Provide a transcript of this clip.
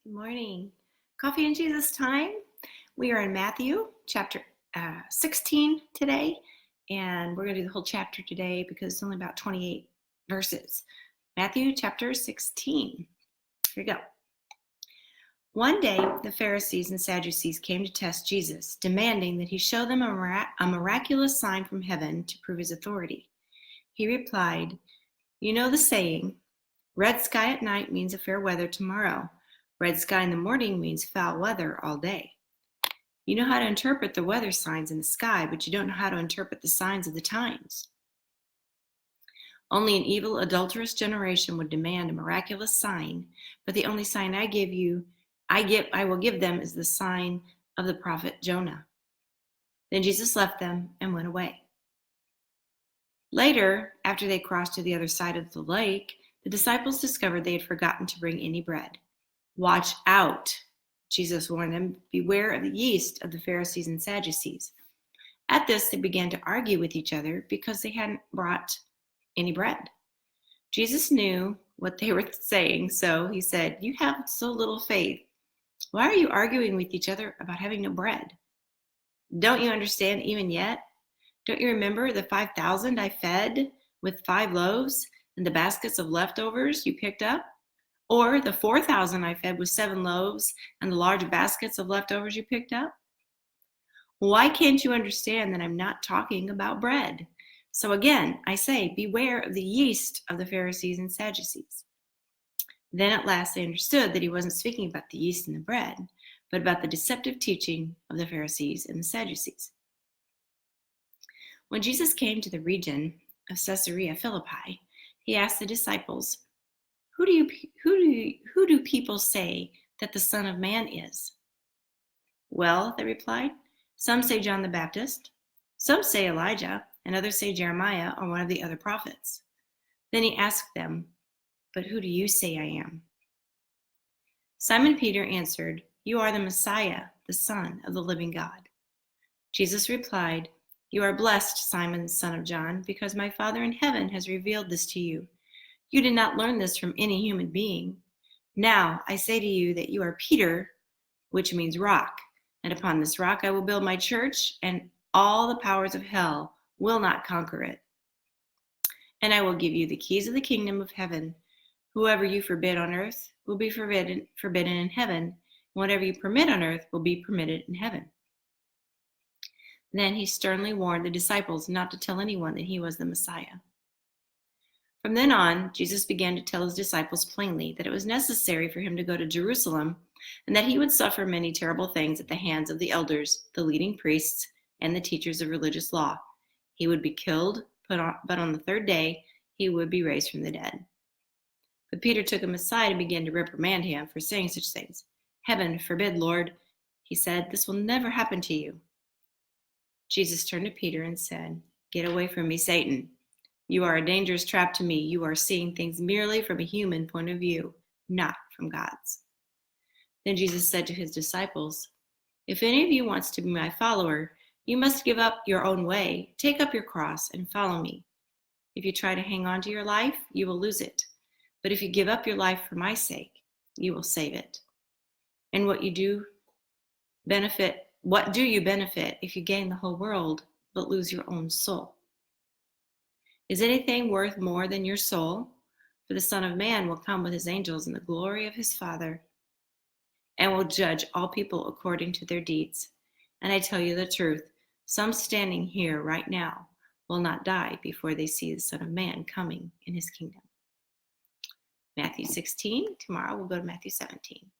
Good morning. Coffee and Jesus time. We are in Matthew chapter 16 today, and we're going to do the whole chapter today because it's only about 28 verses. Matthew chapter 16. Here we go. One day, the Pharisees and Sadducees came to test Jesus, demanding that he show them a miraculous sign from heaven to prove his authority. He replied, "You know the saying, red sky at night means a fair weather tomorrow. Red sky in the morning means foul weather all day. You know how to interpret the weather signs in the sky, but you don't know how to interpret the signs of the times. Only an evil, adulterous generation would demand a miraculous sign, but the only sign I will give them is the sign of the prophet Jonah." Then Jesus left them and went away. Later, after they crossed to the other side of the lake, the disciples discovered they had forgotten to bring any bread. "Watch out," Jesus warned them. "Beware of the yeast of the Pharisees and Sadducees." At this, they began to argue with each other because they hadn't brought any bread. Jesus knew what they were saying, so he said, "You have so little faith. Why are you arguing with each other about having no bread? Don't you understand even yet? Don't you remember the 5,000 I fed with 5 loaves and the baskets of leftovers you picked up? Or the 4,000 I fed with 7 loaves and the large baskets of leftovers you picked up? Why can't you understand that I'm not talking about bread? So again, I say, beware of the yeast of the Pharisees and Sadducees." Then at last they understood that he wasn't speaking about the yeast in the bread, but about the deceptive teaching of the Pharisees and the Sadducees. When Jesus came to the region of Caesarea Philippi, he asked the disciples, Who do people say that the Son of Man is?" "Well," they replied, "some say John the Baptist, some say Elijah, and others say Jeremiah or one of the other prophets." Then he asked them, "But who do you say I am?" Simon Peter answered, "You are the Messiah, the Son of the living God." Jesus replied, "You are blessed, Simon, son of John, because my Father in heaven has revealed this to you. You did not learn this from any human being. Now I say to you that you are Peter, which means rock, and upon this rock I will build my church, and all the powers of hell will not conquer it. And I will give you the keys of the kingdom of heaven. Whoever you forbid on earth will be forbidden in heaven, and whatever you permit on earth will be permitted in heaven." Then he sternly warned the disciples not to tell anyone that he was the Messiah. From then on, Jesus began to tell his disciples plainly that it was necessary for him to go to Jerusalem and that he would suffer many terrible things at the hands of the elders, the leading priests, and the teachers of religious law. He would be killed, but on the third day, he would be raised from the dead. But Peter took him aside and began to reprimand him for saying such things. "Heaven forbid, Lord," he said, "this will never happen to you." Jesus turned to Peter and said, "Get away from me, Satan. You are a dangerous trap to me. You are seeing things merely from a human point of view, not from God's." Then Jesus said to his disciples, "If any of you wants to be my follower, you must give up your own way, take up your cross, and follow me. If you try to hang on to your life, you will lose it. But if you give up your life for my sake, you will save it. And what do you benefit if you gain the whole world but lose your own soul? Is anything worth more than your soul? For the Son of Man will come with his angels in the glory of his Father and will judge all people according to their deeds. And I tell you the truth, some standing here right now will not die before they see the Son of Man coming in his kingdom." Matthew 16. Tomorrow we'll go to Matthew 17.